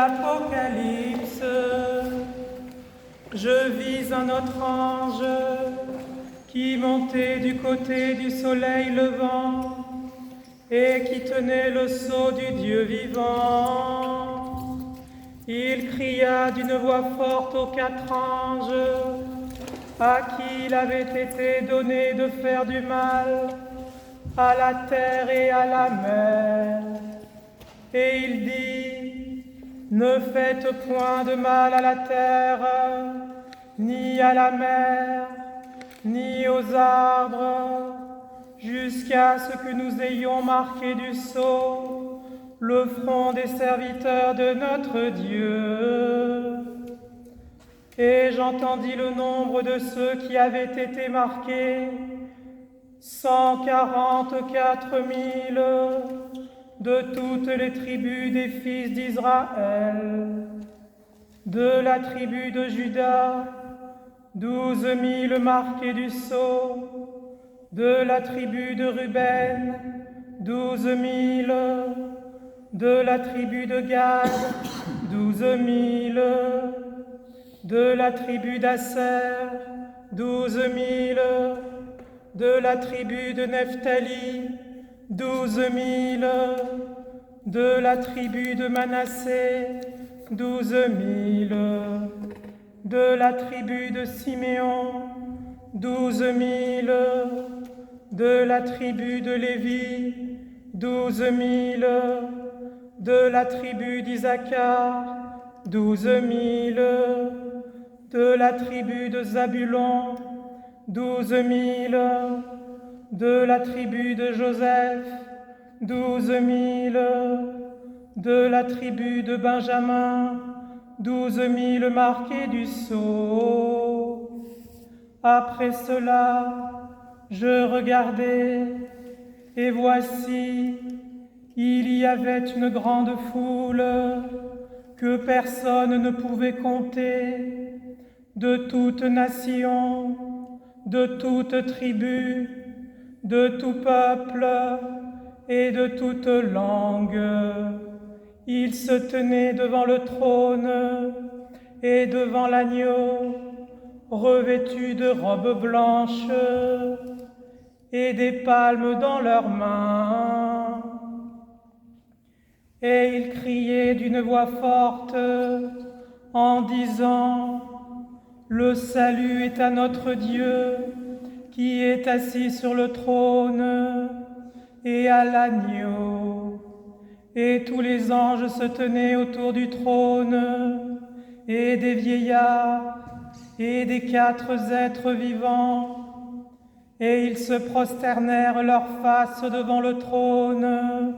l'Apocalypse. Je vis un autre ange qui montait du côté du soleil levant et qui tenait le sceau du Dieu vivant. Il cria d'une voix forte aux 4 anges à qui il avait été donné de faire du mal à la terre et à la mer. Et il dit: ne faites point de mal à la terre, ni à la mer, ni aux arbres, jusqu'à ce que nous ayons marqué du sceau le front des serviteurs de notre Dieu. Et j'entendis le nombre de ceux qui avaient été marqués, 144 000 de toutes les tribus des fils d'Israël. De la tribu de Juda, 12 000 marqués du sceau. De la tribu de Ruben, 12 000. De la tribu de Gad, 12 000. De la tribu d'Asser, 12 000. De la tribu de Nephtali, 12 000. De la tribu de Manassé, 12 000. De la tribu de Siméon, 12 000. De la tribu de Lévi, 12 000. De la tribu d'Isaacar, 12 000. De la tribu de Zabulon, 12 000. De la tribu de Joseph, 12 000. De la tribu de Benjamin, 12 000 marqués du sceau. Après cela, je regardai, et voici, il y avait une grande foule que personne ne pouvait compter, de toute nation, de toute tribu, de tout peuple et de toute langue. Ils se tenaient devant le trône et devant l'agneau, revêtus de robes blanches et des palmes dans leurs mains. Et ils criaient d'une voix forte en disant: le salut est à notre Dieu qui est assis sur le trône et à l'agneau. Et tous les anges se tenaient autour du trône, et des vieillards, et des 4 êtres vivants. Et ils se prosternèrent leur face devant le trône,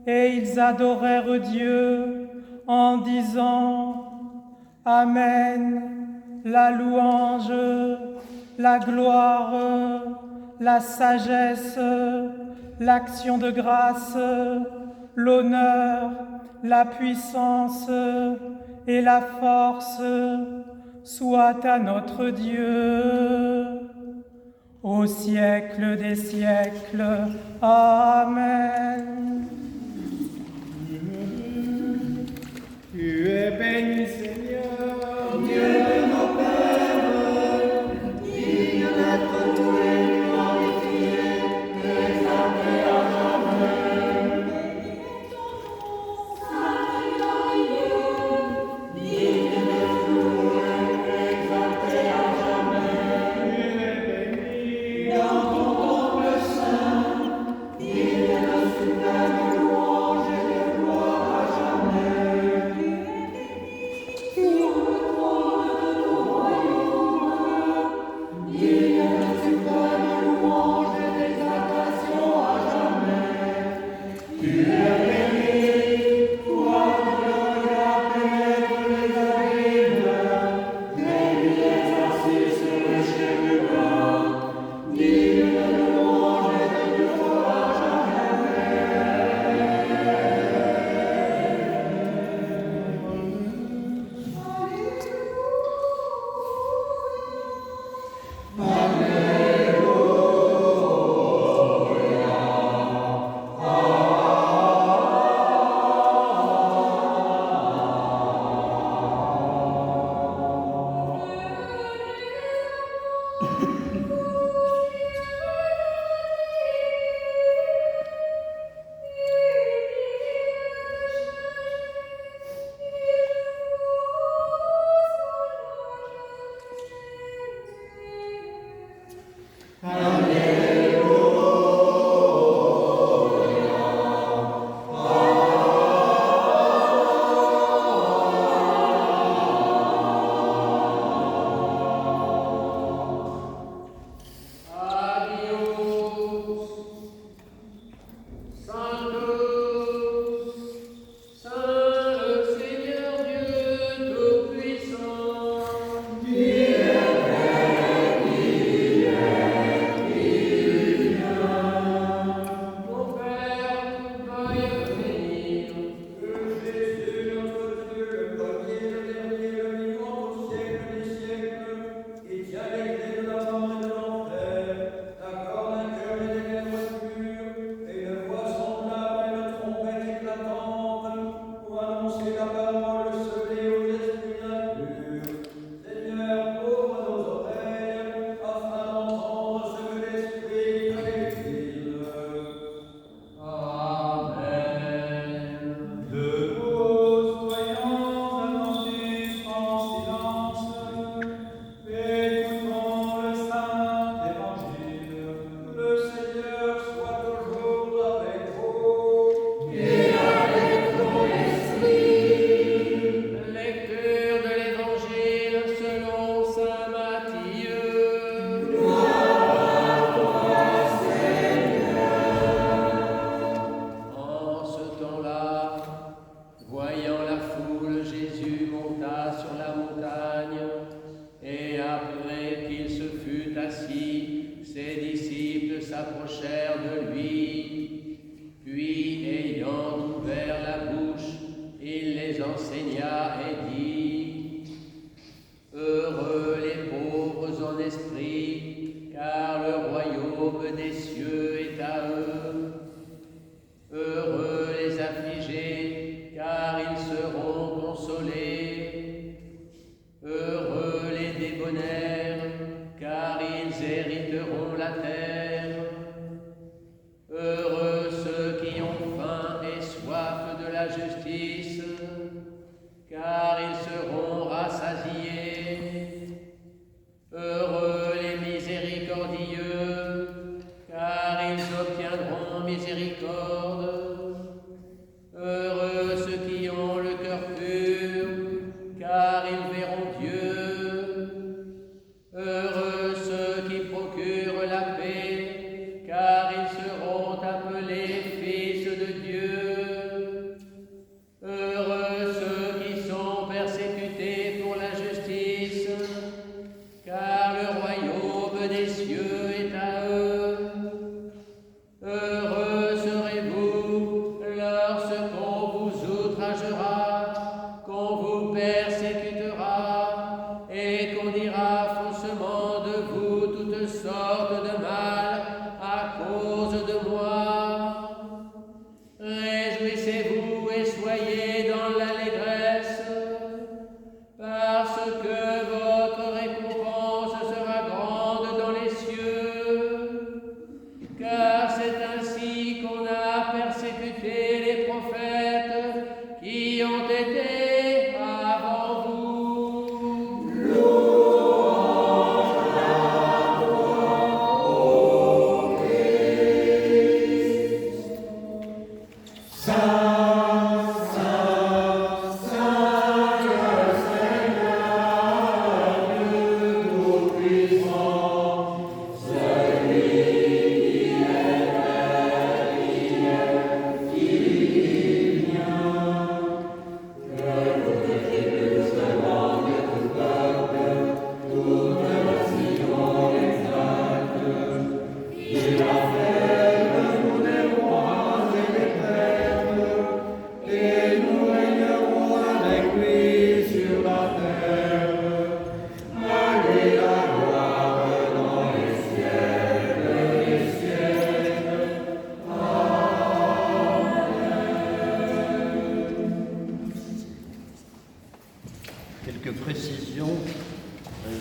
et ils adorèrent Dieu en disant: Amen, la louange, la gloire, la sagesse, l'action de grâce, l'honneur, la puissance et la force soit à notre Dieu, au siècle des siècles. Amen. Tu es béni, Seigneur, Dieu de nos pères, digne d'être tous les glorifiés, exalté à jamais. Béni est ton nom, Saint digne d'être loué, exalté à jamais. tu es béni, Dans ton temple saint, digne de suprême louange et de gloire à jamais. Sur le trône de ton royaume, digne de suprême louange et d'exaltation à jamais. Tu es béni, toi qui as pénétré les abîmes, et qui es assis sur le chérubin, digne de louange et de gloire à jamais.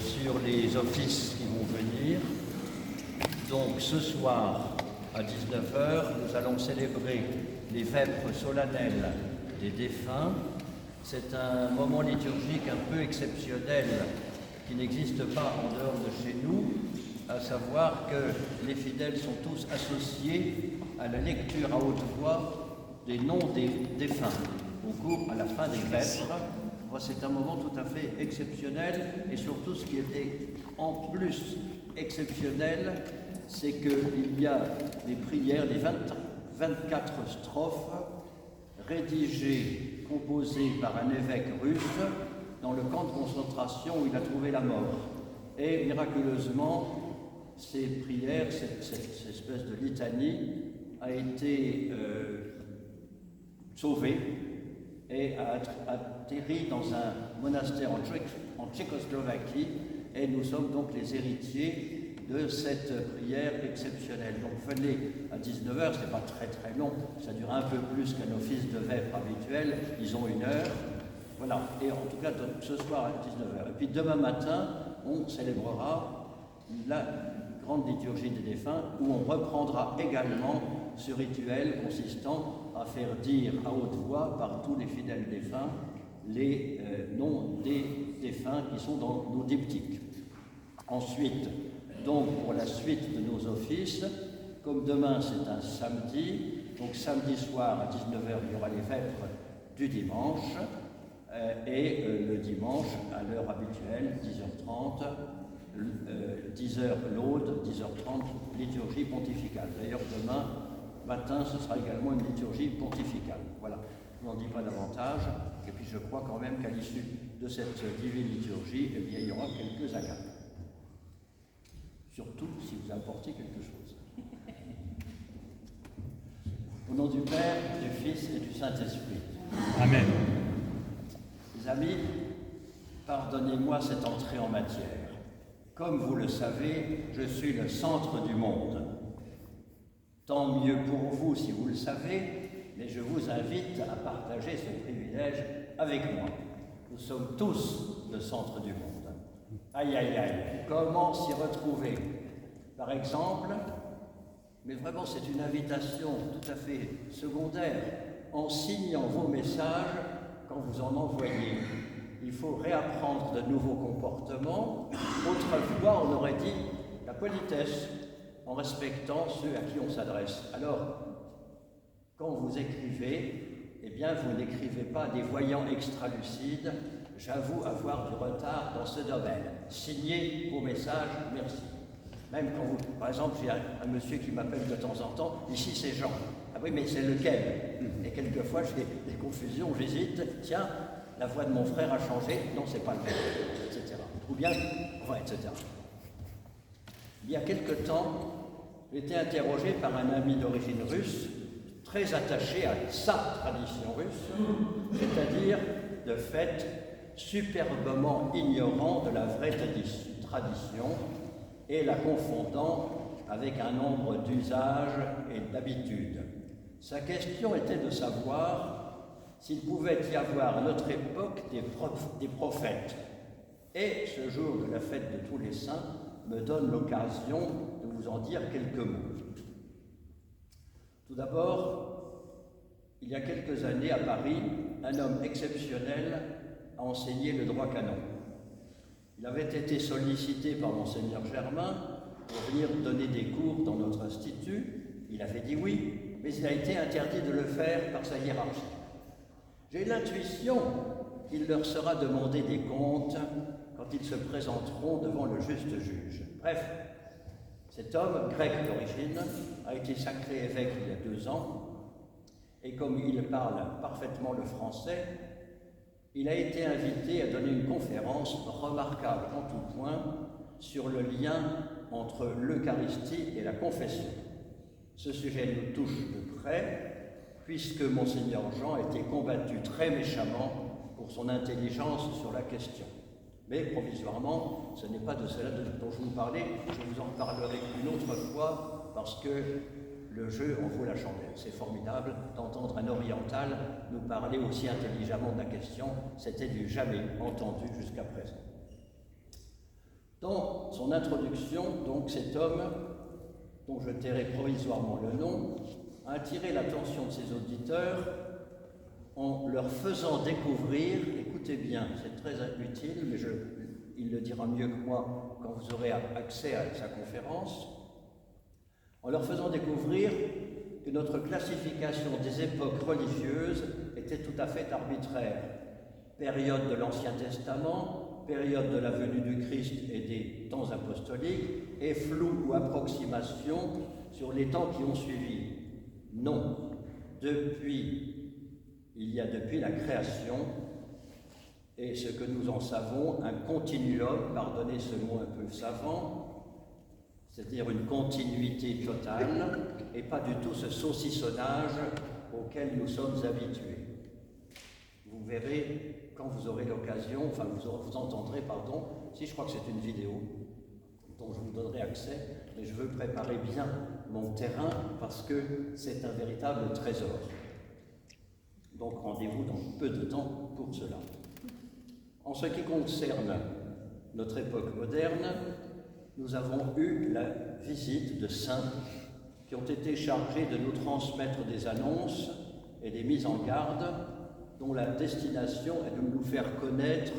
sur les offices qui vont venir. Donc ce soir, à 19 h, nous allons célébrer les vêpres solennelles des défunts. C'est un moment liturgique un peu exceptionnel qui n'existe pas en dehors de chez nous, à savoir que les fidèles sont tous associés à la lecture à haute voix des noms des défunts à la fin des vêpres. C'est un moment tout à fait exceptionnel, et surtout ce qui était en plus exceptionnel, c'est qu'il y a des prières, les 24 strophes rédigées, composées par un évêque russe dans le camp de concentration où il a trouvé la mort. Et miraculeusement, ces prières, cette espèce de litanie, a été sauvée et a atterri dans un monastère en Tchécoslovaquie, et nous sommes donc les héritiers de cette prière exceptionnelle. Donc venez à 19h, c'est pas très très long, ça dure un peu plus qu'un office de vêpres habituel, ils ont 1 heure. Voilà, et en tout cas donc, ce soir à 19h. Et puis demain matin, on célébrera la grande liturgie des défunts, où on reprendra également ce rituel consistant à faire dire à haute voix par tous les fidèles défunts les noms des défunts qui sont dans nos diptyques. Ensuite, donc pour la suite de nos offices, comme demain c'est un samedi, donc samedi soir à 19h il y aura les vêpres du dimanche, et le dimanche à l'heure habituelle, 10h30, 10h l'aude, 10h30 liturgie pontificale. D'ailleurs demain matin ce sera également une liturgie pontificale. Voilà, je n'en dis pas davantage, et puis je crois quand même qu'à l'issue de cette divine liturgie, eh bien, il y aura quelques agapes. Surtout si vous apportez quelque chose. Au nom du Père, du Fils et du Saint-Esprit. Amen. Les amis, pardonnez-moi cette entrée en matière. Comme vous le savez, je suis le centre du monde. Tant mieux pour vous si vous le savez, mais je vous invite à partager ce privilège avec moi. Nous sommes tous le centre du monde. Aïe, aïe, aïe, comment s'y retrouver? Par exemple, mais vraiment c'est une invitation tout à fait secondaire, en signant vos messages quand vous en envoyez. Il faut réapprendre de nouveaux comportements. Autrefois, on aurait dit la politesse, en respectant ceux à qui on s'adresse. Alors, quand vous écrivez, eh bien, vous n'écrivez pas des voyants extralucides. J'avoue avoir du retard dans ce domaine. Signez vos messages, merci. Même quand vous, par exemple, j'ai un monsieur qui m'appelle de temps en temps, ici c'est Jean. Ah oui, mais c'est lequel? Et quelquefois j'ai des confusions, j'hésite. Tiens, la voix de mon frère a changé, non, c'est pas le même, etc. Ou bien, enfin, etc. Il y a quelque temps, j'ai été interrogé par un ami d'origine russe, très attaché à sa tradition russe, c'est-à-dire, de fait, superbement ignorant de la vraie tradition et la confondant avec un nombre d'usages et d'habitudes. Sa question était de savoir s'il pouvait y avoir à notre époque des prophètes. Et ce jour de la fête de tous les saints me donne l'occasion de vous en dire quelques mots. Tout d'abord, il y a quelques années à Paris, un homme exceptionnel a enseigné le droit canon. Il avait été sollicité par Monseigneur Germain pour venir donner des cours dans notre institut. Il avait dit oui, mais il a été interdit de le faire par sa hiérarchie. J'ai l'intuition qu'il leur sera demandé des comptes quand ils se présenteront devant le juste juge. Bref, cet homme, grec d'origine, a été sacré évêque il y a 2 ans, et comme il parle parfaitement le français, il a été invité à donner une conférence remarquable en tout point sur le lien entre l'Eucharistie et la confession. Ce sujet nous touche de près, puisque Monseigneur Jean a été combattu très méchamment pour son intelligence sur la question. Mais provisoirement, ce n'est pas de cela dont je vous parlais, je vous en parlerai une autre fois, parce que le jeu en vaut la chandelle. C'est formidable d'entendre un oriental nous parler aussi intelligemment de la question, c'était du jamais entendu jusqu'à présent. Dans son introduction, donc, cet homme, dont je tairai provisoirement le nom, a attiré l'attention de ses auditeurs en leur faisant découvrir, écoutez bien, c'est très utile, mais il le dira mieux que moi quand vous aurez accès à sa conférence, en leur faisant découvrir que notre classification des époques religieuses était tout à fait arbitraire. Période de l'Ancien Testament, période de la venue du Christ et des temps apostoliques, et flou ou approximation sur les temps qui ont suivi. Non. Il y a depuis la création, et ce que nous en savons, un continuum, pardonnez ce mot un peu savant, c'est-à-dire une continuité totale, et pas du tout ce saucissonnage auquel nous sommes habitués. Vous verrez, quand vous aurez l'occasion, enfin vous entendrez, si je crois que c'est une vidéo dont je vous donnerai accès, mais je veux préparer bien mon terrain parce que c'est un véritable trésor. Donc rendez-vous dans peu de temps pour cela. En ce qui concerne notre époque moderne, nous avons eu la visite de saints qui ont été chargés de nous transmettre des annonces et des mises en garde dont la destination est de nous faire connaître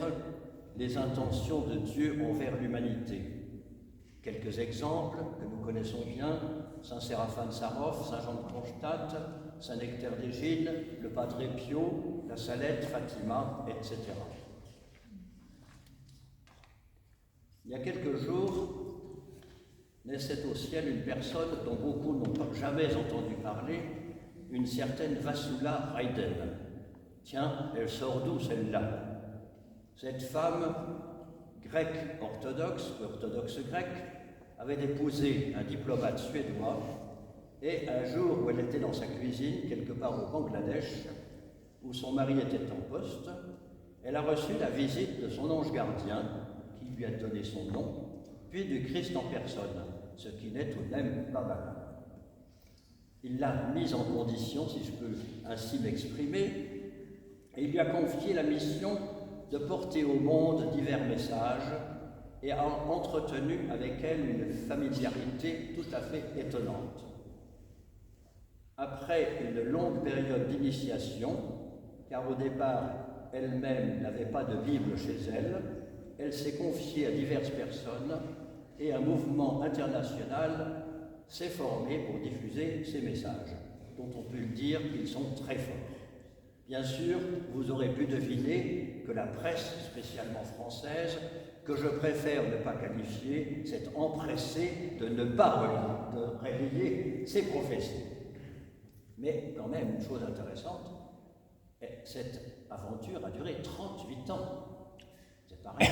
les intentions de Dieu envers l'humanité. Quelques exemples que nous connaissons bien, Saint Séraphin de Sarov, Saint Jean de Kronstadt, Saint Nectaire d'Égine, le Padre Pio, la Salette, Fatima, etc. Il y a quelques jours, naissait au ciel une personne dont beaucoup n'ont jamais entendu parler, une certaine Vassula Raiden. Tiens, elle sort d'où celle-là? Cette femme grecque orthodoxe grecque, avait épousé un diplomate suédois, et un jour où elle était dans sa cuisine, quelque part au Bangladesh, où son mari était en poste, elle a reçu la visite de son ange gardien, qui lui a donné son nom, puis du Christ en personne, ce qui n'est tout de même pas mal. Il l'a mise en condition, si je peux ainsi m'exprimer, et il lui a confié la mission de porter au monde divers messages et a entretenu avec elle une familiarité tout à fait étonnante. Après une longue période d'initiation, car au départ elle-même n'avait pas de Bible chez elle, elle s'est confiée à diverses personnes et un mouvement international s'est formé pour diffuser ces messages, dont on peut dire qu'ils sont très forts. Bien sûr, vous aurez pu deviner que la presse, spécialement française, que je préfère ne pas qualifier, s'est empressée de ne pas relayer ces prophéties. Mais quand même, une chose intéressante, cette aventure a duré 38 ans. C'est pas rien,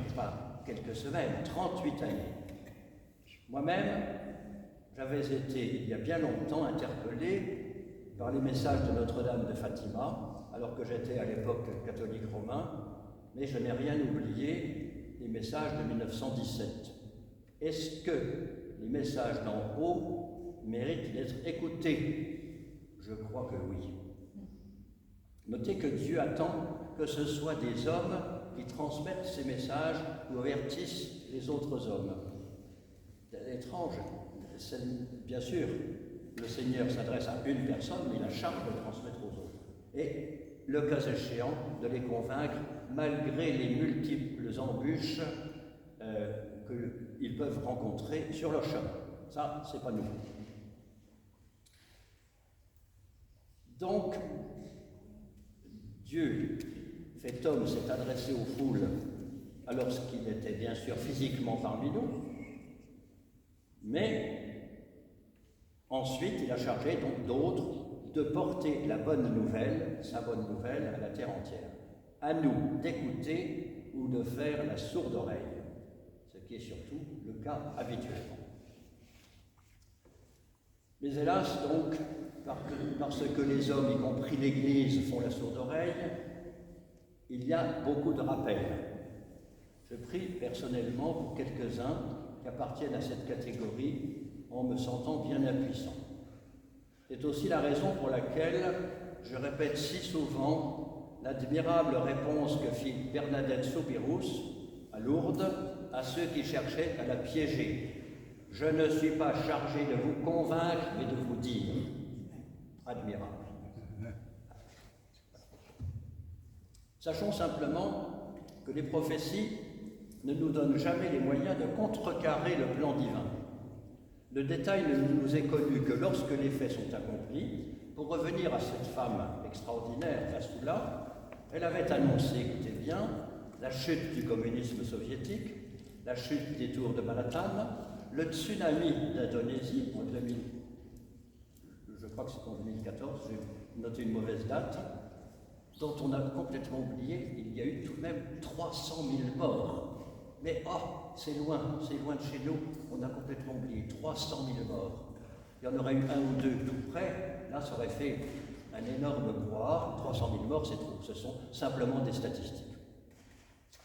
c'est pas quelques semaines, 38 années. Moi-même, j'avais été, il y a bien longtemps, interpellé par les messages de Notre-Dame de Fatima, alors que j'étais à l'époque catholique romain, mais je n'ai rien oublié des messages de 1917. Est-ce que les messages d'en haut méritent d'être écoutés? Je crois que oui. Notez que Dieu attend que ce soit des hommes qui transmettent ces messages ou avertissent les autres hommes. C'est étrange. Bien sûr, le Seigneur s'adresse à une personne, mais il a charge de transmettre aux autres. Et, le cas échéant, de les convaincre, malgré les multiples embûches qu'ils peuvent rencontrer sur leur chemin. Ça, c'est pas nouveau. Donc, Dieu, fait homme, s'est adressé aux foules alors qu'il était bien sûr physiquement parmi nous, mais ensuite il a chargé donc d'autres de porter la bonne nouvelle, sa bonne nouvelle à la terre entière. À nous d'écouter ou de faire la sourde oreille, ce qui est surtout le cas habituellement. Mais hélas donc, parce que les hommes, y compris l'Église, font la sourde oreille, il y a beaucoup de rappels. Je prie personnellement pour quelques-uns qui appartiennent à cette catégorie en me sentant bien impuissant. C'est aussi la raison pour laquelle je répète si souvent l'admirable réponse que fit Bernadette Soubirous à Lourdes à ceux qui cherchaient à la piéger. « Je ne suis pas chargé de vous convaincre, mais de vous dire. » Admirable. Sachons simplement que les prophéties ne nous donnent jamais les moyens de contrecarrer le plan divin. Le détail ne nous est connu que lorsque les faits sont accomplis. Pour revenir à cette femme extraordinaire, Vassula, elle avait annoncé, écoutez bien, la chute du communisme soviétique, la chute des tours de Manhattan, le tsunami d'Indonésie en 2000, je crois que c'est en 2014, j'ai noté une mauvaise date, dont on a complètement oublié, il y a eu tout de même 300 000 morts. Mais c'est loin de chez nous, on a complètement oublié 300 000 morts. Il y en aurait eu un ou deux tout près, là ça aurait fait un énorme brouhaha. 300 000 morts, c'est trop, ce sont simplement des statistiques.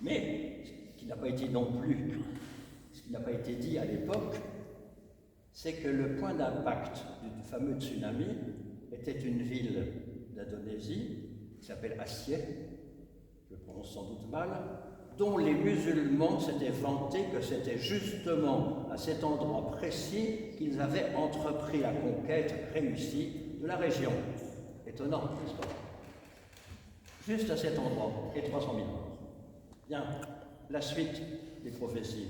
Mais ce qui n'a pas été non plus, ce qui n'a pas été dit à l'époque, c'est que le point d'impact du fameux tsunami était une ville d'Indonésie qui s'appelle Aceh, je le prononce sans doute mal, dont les musulmans s'étaient vantés que c'était justement à cet endroit précis qu'ils avaient entrepris la conquête réussie de la région. Étonnant, n'est-ce pas? Juste à cet endroit, et 300 000 morts. Bien, la suite des prophéties.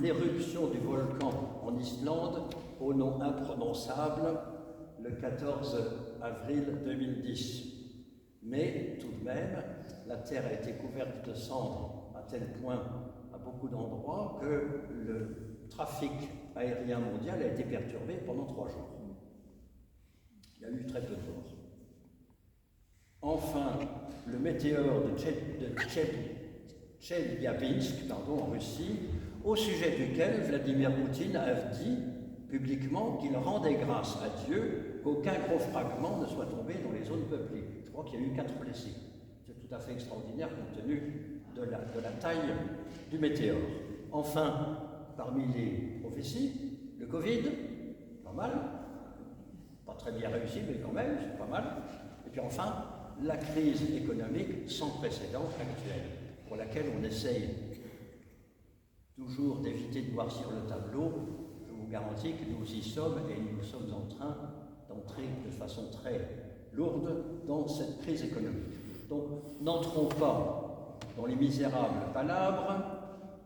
L'éruption du volcan en Islande, au nom imprononçable, le 14 avril 2010. Mais tout de même, la terre a été couverte de cendres à tel point, à beaucoup d'endroits, que le trafic aérien mondial a été perturbé pendant 3 jours. Il y a eu très peu de morts. Enfin, le météore de Tcheliabinsk, en Russie, au sujet duquel Vladimir Poutine a dit publiquement qu'il rendait grâce à Dieu qu'aucun gros fragment ne soit tombé dans les zones peuplées. Je crois qu'il y a eu 4 blessés. C'est tout à fait extraordinaire compte tenu de la taille du météore. Enfin, parmi les prophéties, le Covid, pas mal, pas très bien réussi, mais quand même, c'est pas mal. Et puis enfin, la crise économique sans précédent actuelle, pour laquelle on essaye toujours d'éviter de noircir le tableau. Je vous garantis que nous y sommes et nous sommes en train d'entrer de façon très lourde dans cette crise économique. Donc, n'entrons pas dans les misérables palabres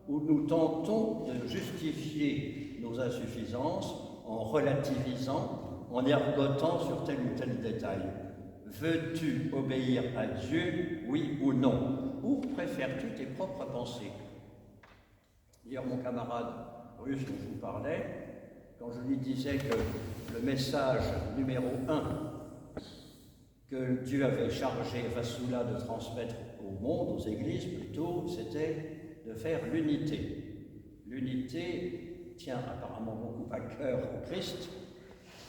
où nous tentons de justifier nos insuffisances en relativisant, en ergotant sur tel ou tel détail. Veux-tu obéir à Dieu, oui ou non? Ou préfères-tu tes propres pensées? Hier, mon camarade russe dont je vous parlais, quand je lui disais que le message numéro 1 que Dieu avait chargé Vassula de transmettre au monde, aux églises plutôt, c'était de faire l'unité. L'unité tient apparemment beaucoup à cœur au Christ,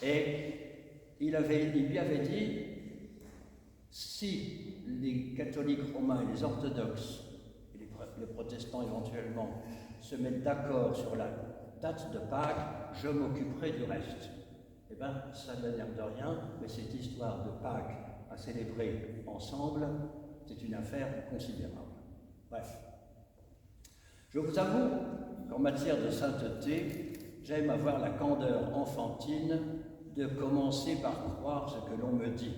et il lui avait dit, si les catholiques romains et les orthodoxes, et les protestants éventuellement, se mettent d'accord sur la date de Pâques, je m'occuperai du reste. Eh bien, ça n'a l'air de rien, mais cette histoire de Pâques à célébrer ensemble, c'est une affaire considérable. Bref. Je vous avoue qu'en matière de sainteté, j'aime avoir la candeur enfantine de commencer par croire ce que l'on me dit.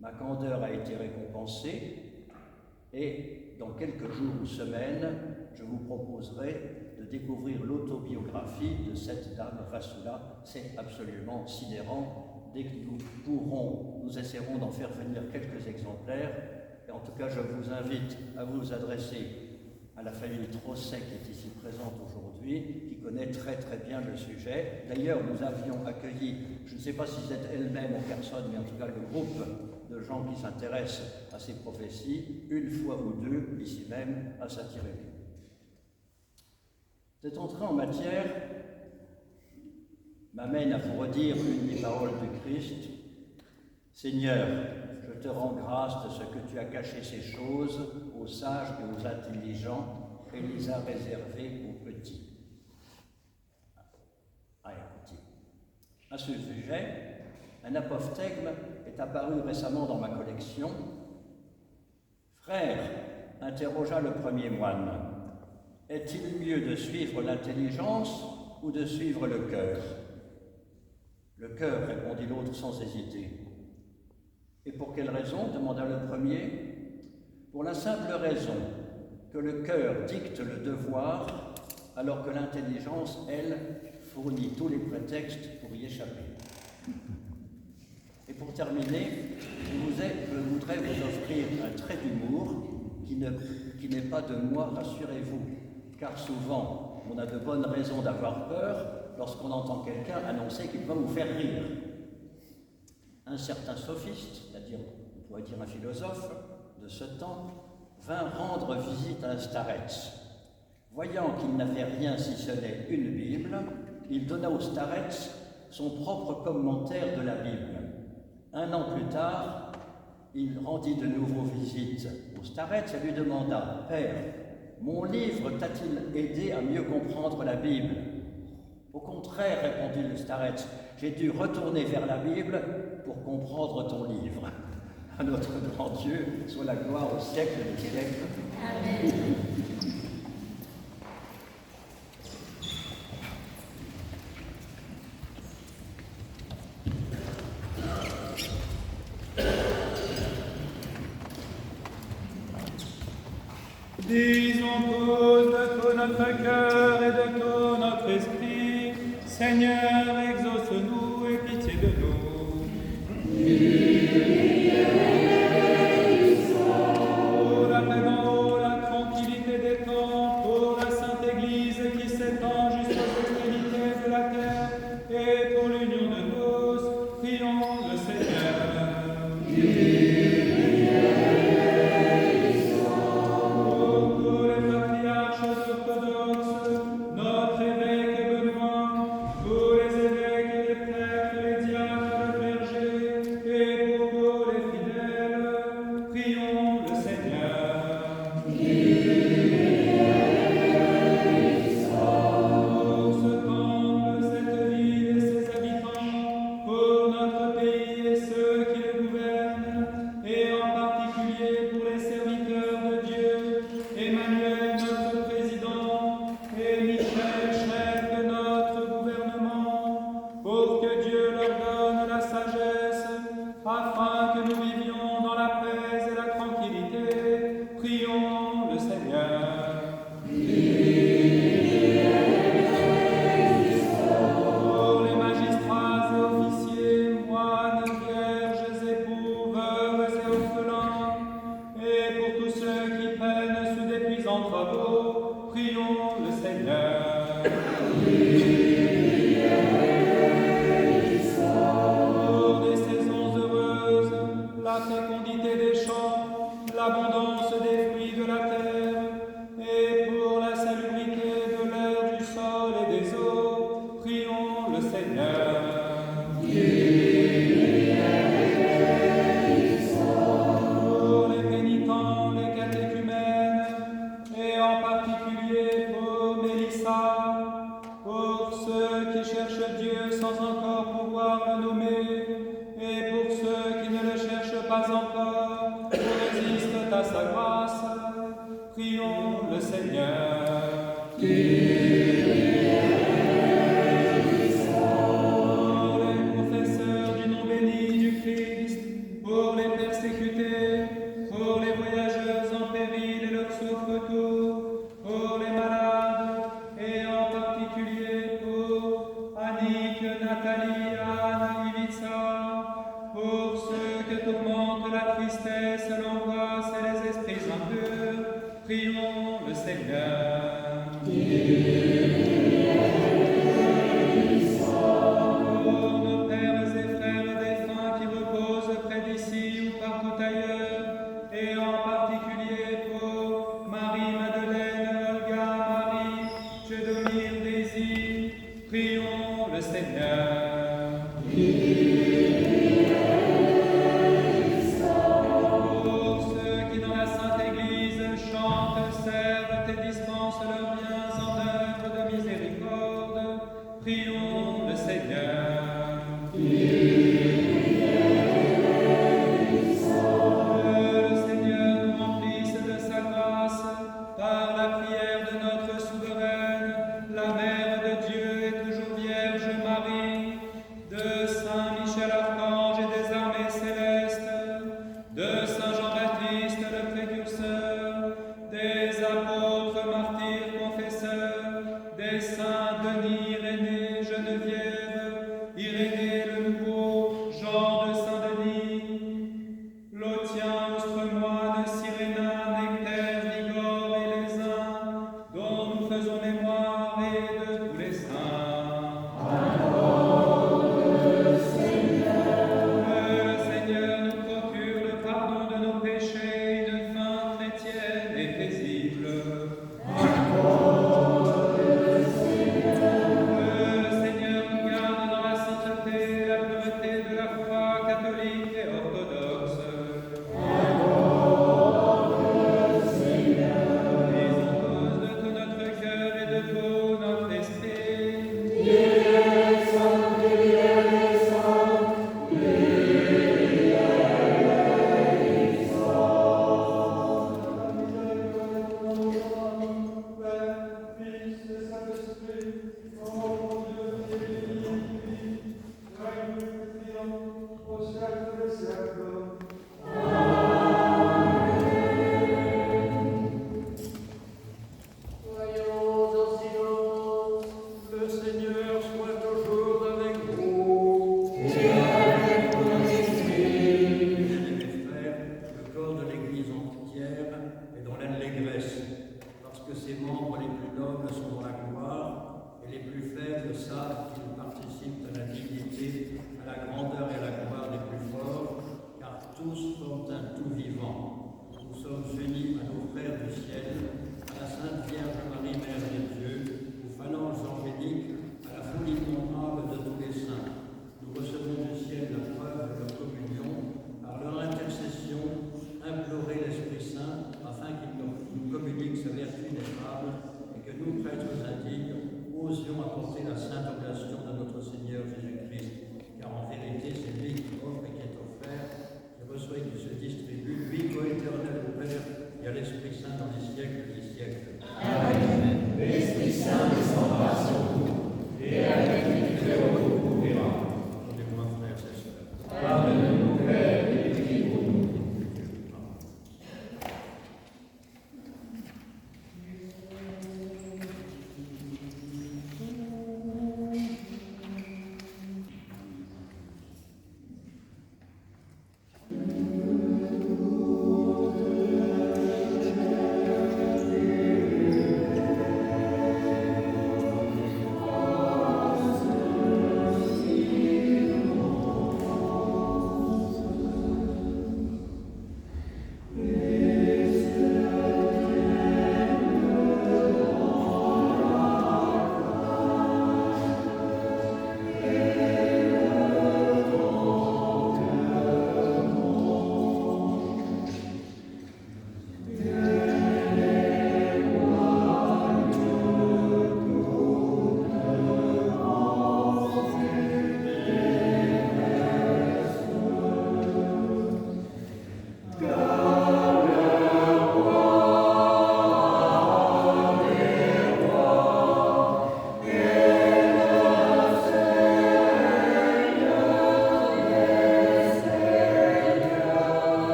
Ma candeur a été récompensée et dans quelques jours ou semaines, je vous proposerai de découvrir l'autobiographie de cette dame Vassula. C'est absolument sidérant. Dès que nous essaierons d'en faire venir quelques exemplaires. Et en tout cas, je vous invite à vous adresser à la famille Trosset qui est ici présente aujourd'hui, qui connaît très très bien le sujet. D'ailleurs, nous avions accueilli, je ne sais pas si c'est elle-même en personne, mais en tout cas le groupe de gens qui s'intéressent à ces prophéties, une fois ou deux, ici même, à Saint-Irénée. Cette entrée en matière m'amène à vous redire une des paroles du Christ. Seigneur, je te rends grâce de ce que tu as caché ces choses aux sages et aux intelligents et les as réservées aux petits. À ce sujet, un apophthegme est apparu récemment dans ma collection. Frère, interrogea le premier moine, est-il mieux de suivre l'intelligence ou de suivre le cœur? Le cœur, répondit l'autre sans hésiter. Et pour quelle raison? Demanda le premier. Pour la simple raison que le cœur dicte le devoir, alors que l'intelligence, elle, fournit tous les prétextes pour y échapper. Et pour terminer, je voudrais vous offrir un trait d'humour qui n'est pas de moi, rassurez-vous, car souvent on a de bonnes raisons d'avoir peur, lorsqu'on entend quelqu'un annoncer qu'il va vous faire rire. Un certain sophiste, c'est-à-dire, on pourrait dire un philosophe de ce temps, vint rendre visite à un starets. Voyant qu'il n'avait rien si ce n'est une Bible, il donna au starets son propre commentaire de la Bible. Un an plus tard, il rendit de nouveau visite au starets et lui demanda « Père, mon livre t'a-t-il aidé à mieux comprendre la Bible ?» « Au contraire, répondit le starets, j'ai dû retourner vers la Bible pour comprendre ton livre. » À notre grand Dieu soit la gloire au siècle des siècles. Amen. Disons tous de tout notre cœur et de tout notre esprit, Seigneur, exauce-nous et pitié de nous. Pour la paix en haut, la tranquillité des temps, pour la Sainte Église qui s'étend jusqu'aux extrémités de la terre, et pour l'union de tous, prions le Seigneur. Église chantent, servent et dispensent leurs biens en œuvre de miséricorde. catholique et orthodoxe. Mise en cause de tout notre cœur et de tout notre esprit. Le Seigneur soit toujours avec vous. Bien-aimés frères, le corps de l'Église entière est dans l'allégresse, parce que ses membres les plus nobles sont dans la gloire, et les plus faibles savent qu'ils participent à la dignité, à la grandeur et à la gloire des plus forts, car tous forment un tout vivant. Nous sommes unis à nos frères du ciel, à la Sainte Vierge Marie, Mère de Dieu, aux phalanges angéliques, à la foule innombrable de tous les saints. Nous recevons du ciel la preuve de leur communion, par leur intercession, implorer l'Esprit Saint, afin qu'il nous communique sa vertu ineffable, et que nous, prêtres indignes, osions apporter la sainte oblation de notre Seigneur Jésus-Christ. Car en vérité, c'est lui qui offre et qui est offert, qui reçoit et qui se distribue, lui, co-éternel au Père, et à l'Esprit Saint dans les siècles des siècles. Amen. L'Esprit Saint descendra sur vous, et avec lui très haut vous verra. Rendez-moi, frères et sœurs. Pardonne-nous, Père, et prie pour nous.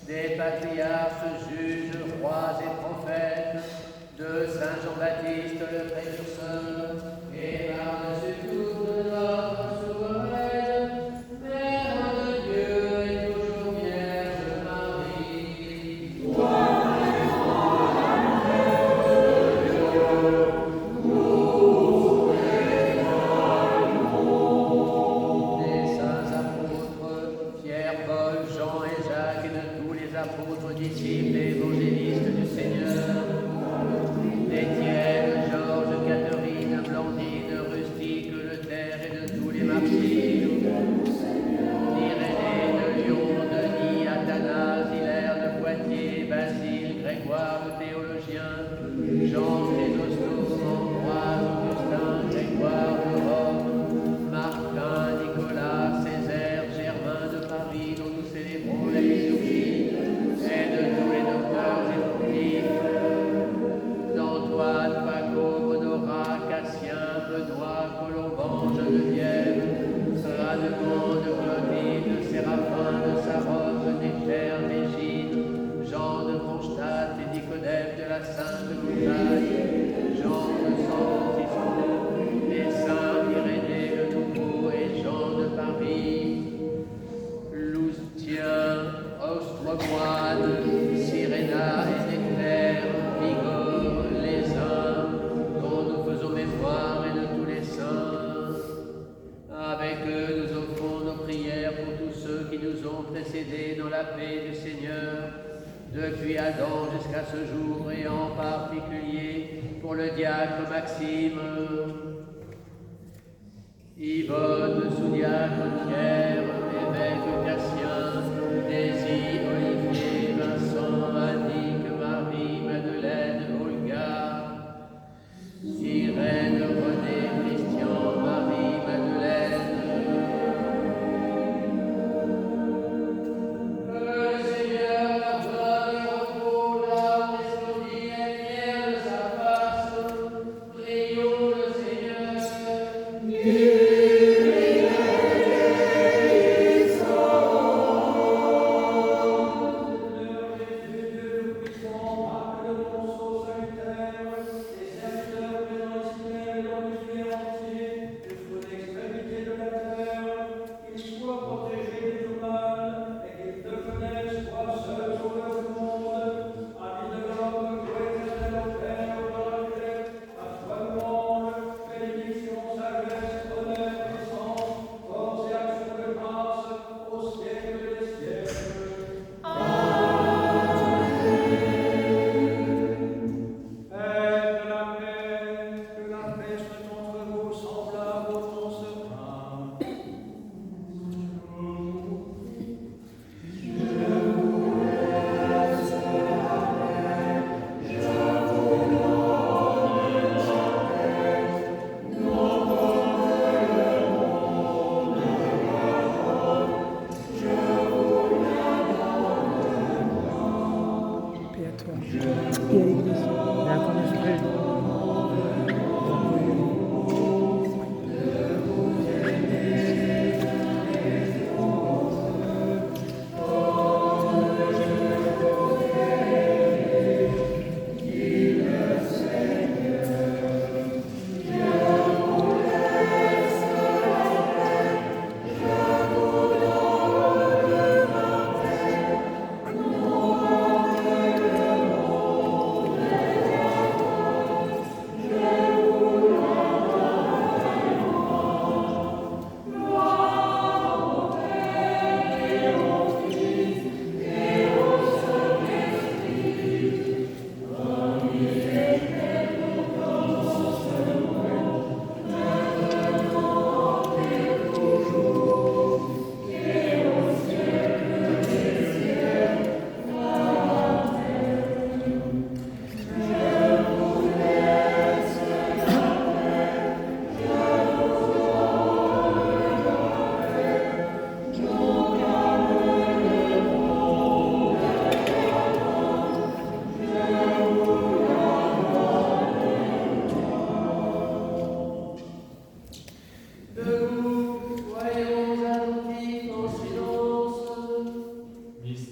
des patriarches, juges, rois et prophètes, de Saint Jean-Baptiste le précurseur, et par-dessus tout de notre souveraine, Mère de Dieu et toujours Vierge Marie. Des saints apôtres, Pierre, Paul, Jean et Jacques, et de tous les apôtres, disciples et évangélistes du Seigneur, d'Étienne, Georges, Catherine, Blandine, Rustique, Luther et de tous les martyrs, d'Irénée, de Lyon, Denis, Athanase, Hilaire de Poitiers, Basile, Grégoire le théologien, Jean Chrysostome, Ambroise, Augustin, Grégoire de Rome, Martin, Nicolas, Césaire, Germain de Paris, dont nous célébrons la liturgie, et de tous les docteurs et pontifes, d'Antoine, Paco, Honorat, Cassien, Benoît, Colomban, Geneviève, Radegonde, Clotilde, Séraphin, de Sarov, Nécher, Négine, Jean de Kronstadt et Nicodème de la Sainte Montagne, Jean de San Francisco, les saints Irénée le Nouveau et Jean de Paris, Loustien, Ostromoine, Cyréna et Nectaire, Bigorre, les uns, dont nous faisons mémoire et de tous les saints. Avec eux, nous offrons nos prières pour tous ceux qui nous ont précédés dans la paix du Seigneur, depuis Adam jusqu'à ce jour, et en particulier pour le diacre Maxime, Yvonne, sous-diacre Pierre, évêque Cassien, Daisy, Olivier, Vincent, Annick, Marie, Madeleine, Olga, Irène, René, Christian, Marie, Madeleine. Que le Seigneur leur donne le repos, l'âme resplendie et lumière de sa face. Prions le Seigneur.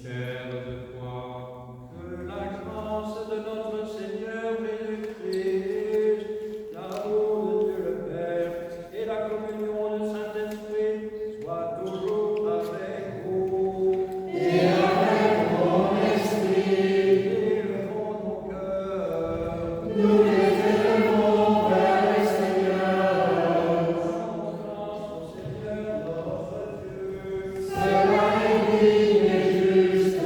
mystère de foi. Que la grâce de notre Seigneur Jésus-Christ, l'amour de Dieu le Père et la communion du Saint-Esprit soient toujours avec vous. Et avec ton esprit, Élevons nos cœurs. nous les élevons vers le Seigneur. Rendons grâce au Seigneur notre Dieu. Cela est digne et juste.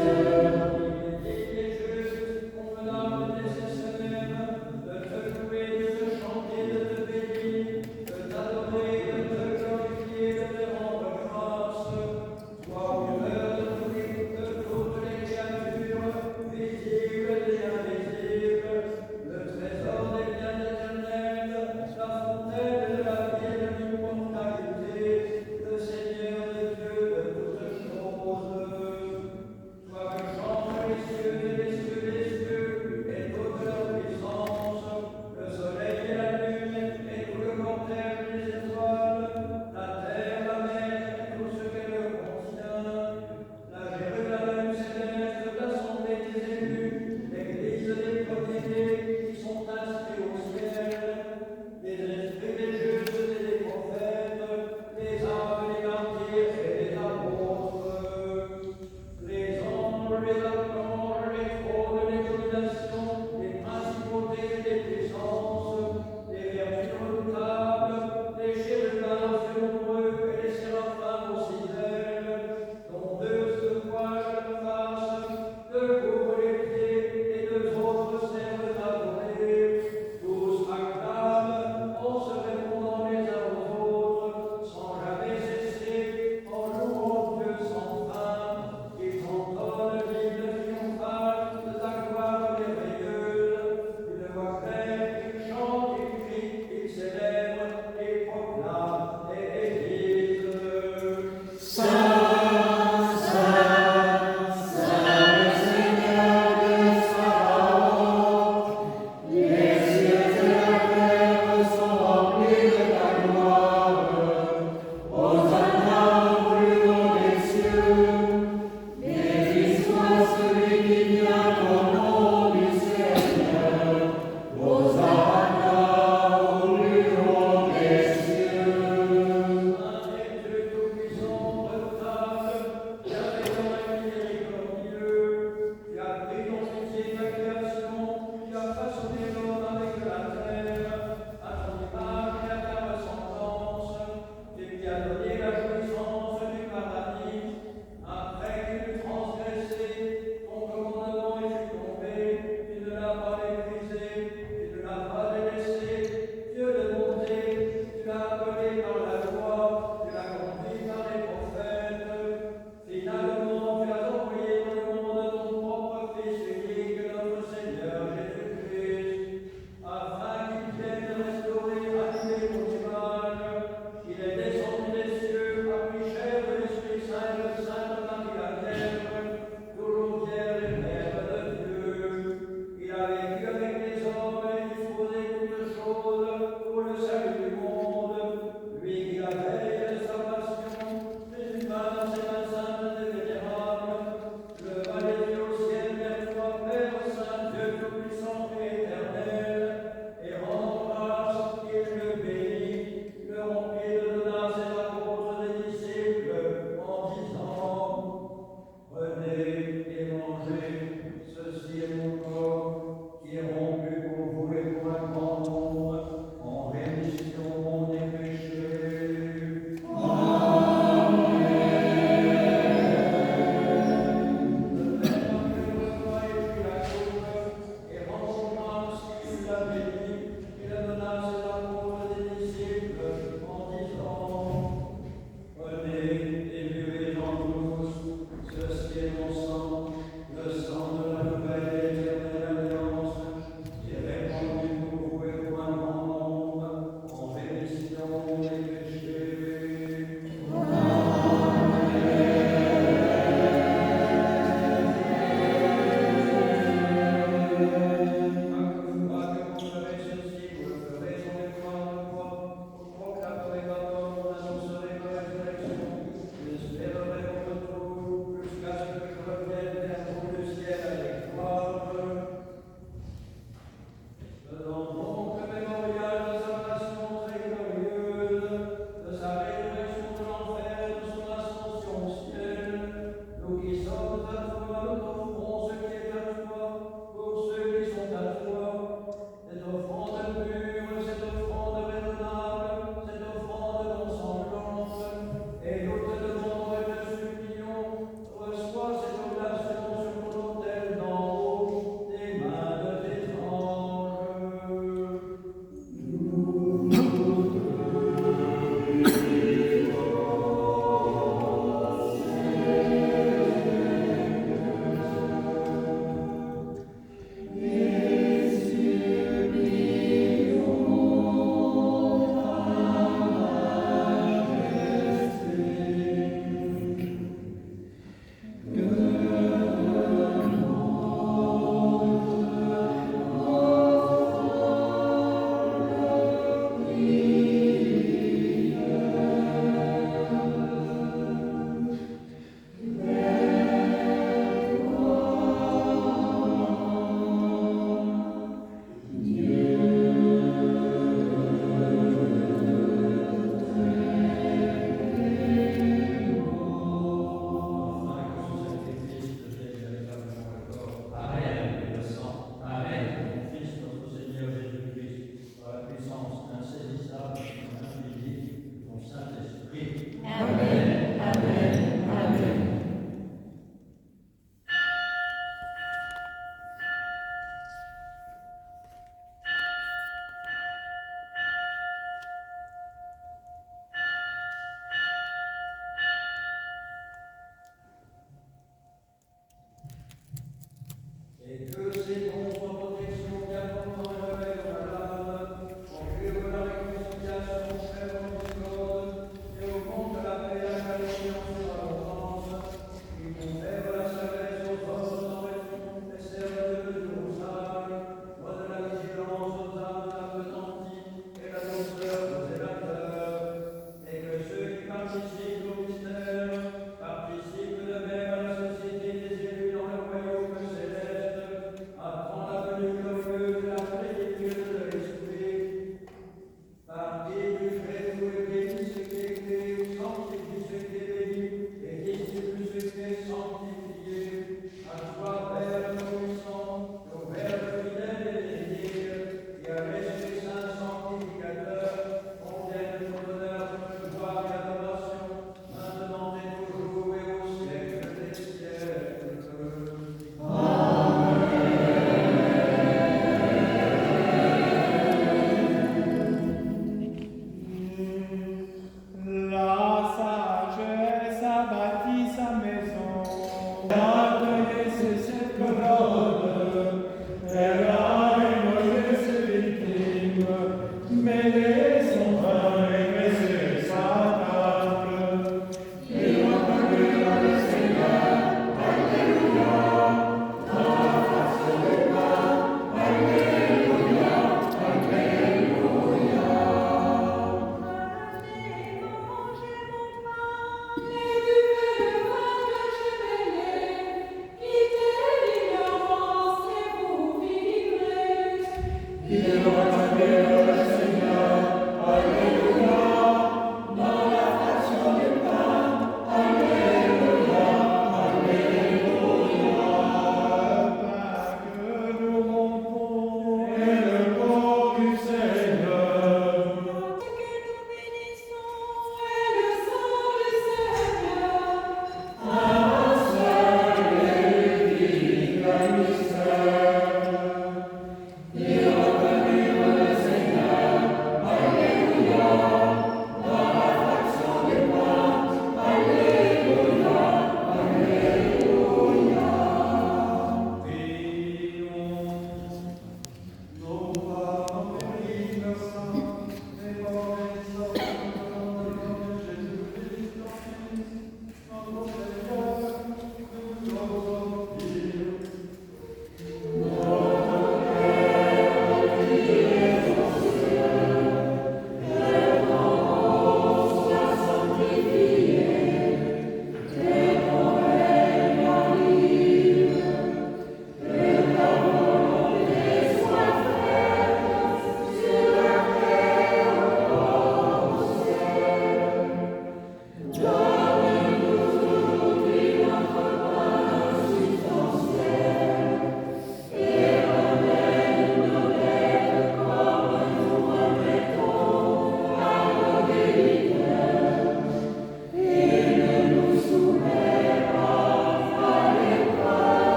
Il est juste, convenable, nécessaire, de te louer, de te chanter, de te bénir, de t'adorer, de te glorifier, de te rendre grâce. Toi, auteur de toutes les créatures, visibles et invisibles, le trésor des biens éternels, la fontaine de la vie et de l'immortalité, le Seigneur des dieux de toutes choses. Toi que chantent les cieux et les cieux des cieux, et toute leur puissance, le soleil et la lune, et tout le cortège des étoiles, la terre, la mer, et tout ce qu'elle contient, la Jérusalem céleste, l'assemblée des élus, l'église des premiers-nés qui sont inscrits au ciel, les esprits des justes et des prophètes, les âmes, les martyrs et les apôtres, les anges, les archanges, les trônes, les dominations, les principautés et les puissances, les vertus redoutables, les chérubins aussi nombreux et les séraphins aussi belles, dont deux se voilent la face, deux couvrent les pieds et deux autres servent à adorer. Tous acclament en se répondant les uns aux autres, sans jamais cesser, en louant Dieu sans fin, qui s'entonne l'hymne triomphal de ta gloire merveilleuse.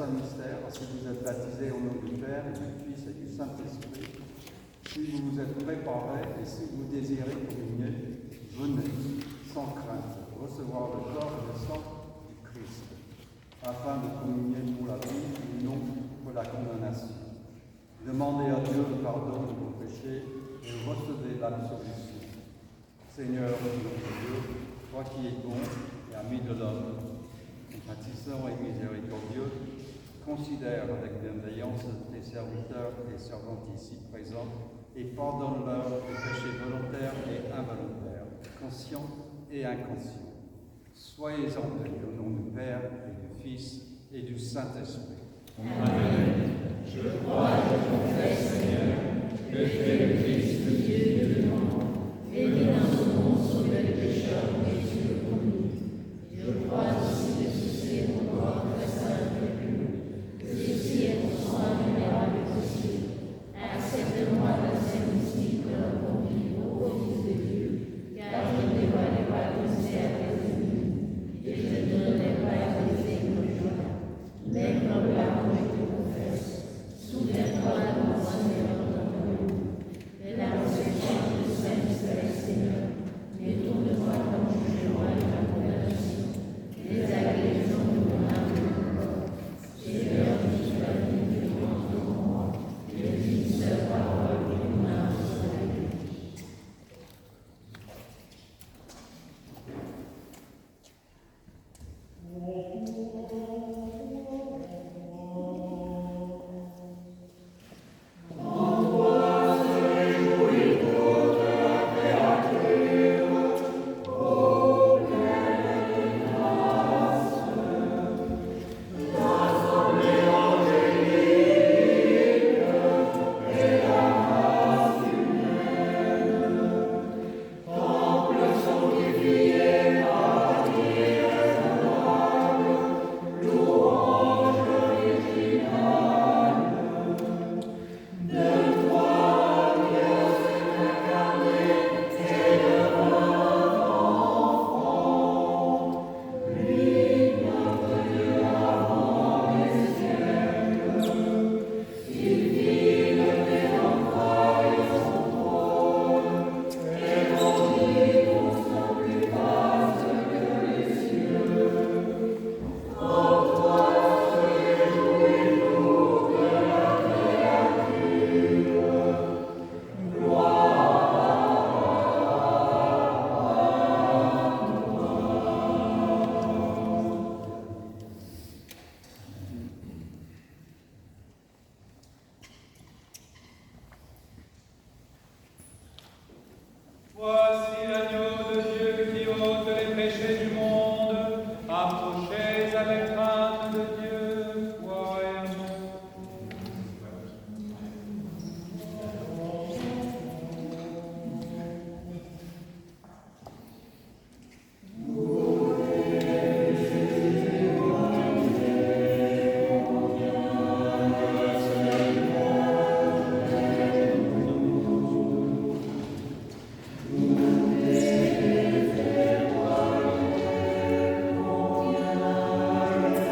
saint mystère, parce que vous êtes baptisés au nom du Père, et du Fils et du Saint-Esprit. Si vous vous êtes préparés et si vous désirez communier, venez, sans crainte, recevoir le corps et le sang du Christ, afin de communier pour la vie et non pour la condamnation. Demandez à Dieu le pardon de vos péchés et recevez l'absolution. Seigneur, notre Dieu, toi qui es bon et ami de l'homme, compatissant et miséricordieux, considère avec bienveillance tes serviteurs et servantes ici présents et pardonne-leur les péchés volontaires et involontaires, conscients et inconscients. Soyez-en bénis au nom du Père et du Fils et du Saint-Esprit. Amen. Je crois et je confesse, Seigneur, que tu es le Fils de Dieu et de l'homme, venu dans ce monde sauver les pécheurs et tu le conduis. Je crois aussi que ceci est mon corps très saint et pur, que ceci est mon soin vénérable et possible. Accepte-moi dans ces mystiques de la conduite au Fils de Dieu, car je ne dévoilais pas le mystère des ennemis, et je ne donnais pas des signes de joie. Mais comme là où je te confesse, souviens-toi de mon Seigneur dans ton nom, et la résurrection du Saint-Esprit, Seigneur, détourne-moi de mon jugement et de ma condamnation, les agressions de mon âme et de mon corps. Seigneur, je suis la vie que tu entres en moi, et dis seule parole que mon âme soit guérie. Voici l'agneau de Dieu qui ôte les péchés du monde. Approchez avec crainte de Dieu, foi et amour. Amen.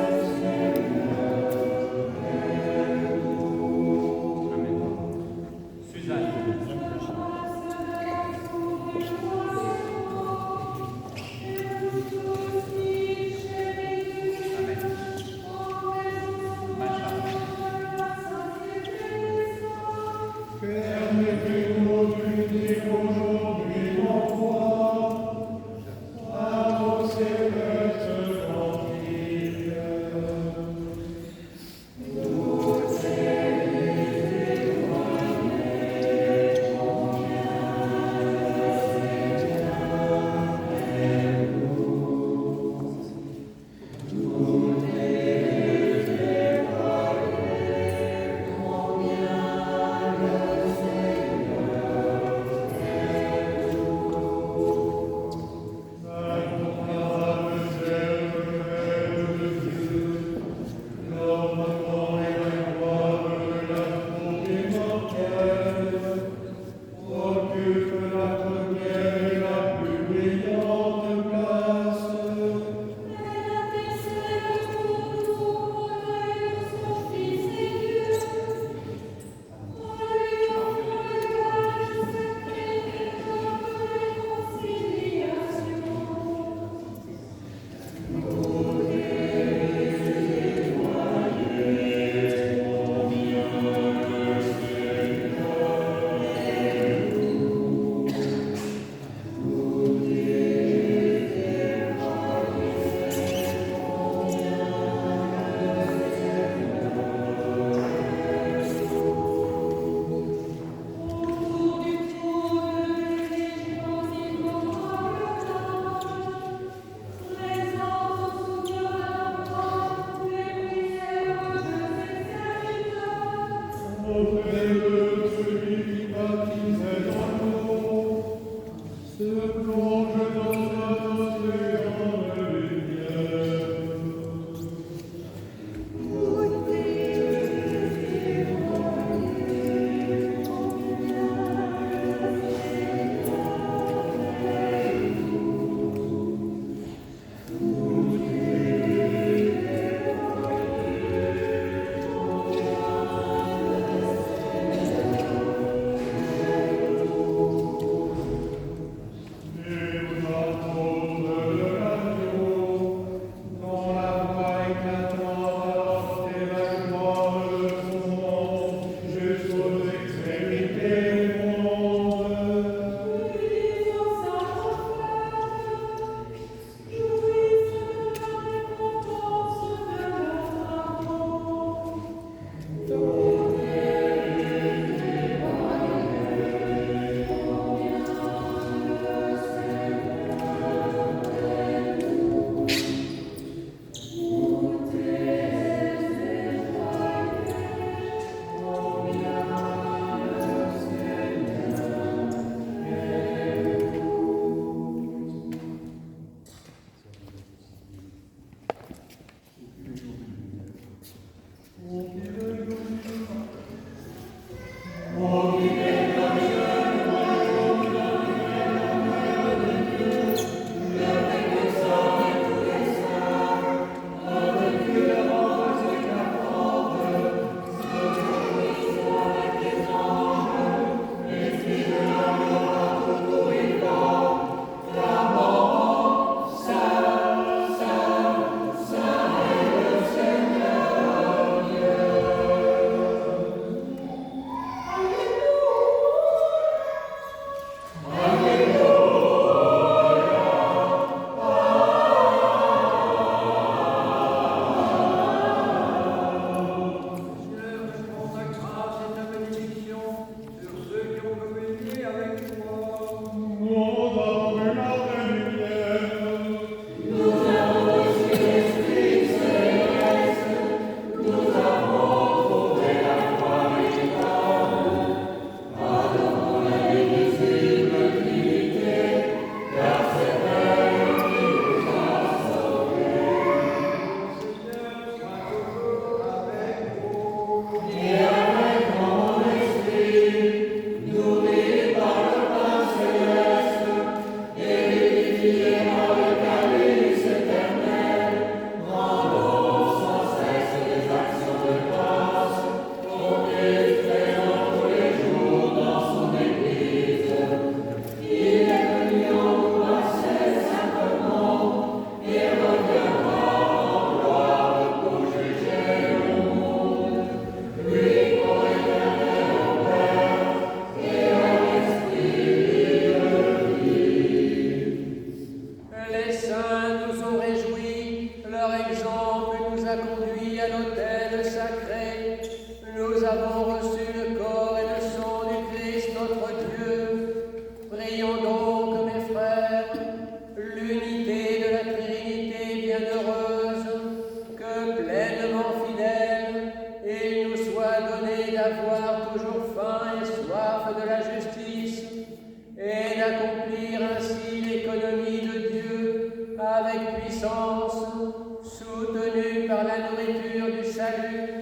et puissance, soutenus par la nourriture du salut,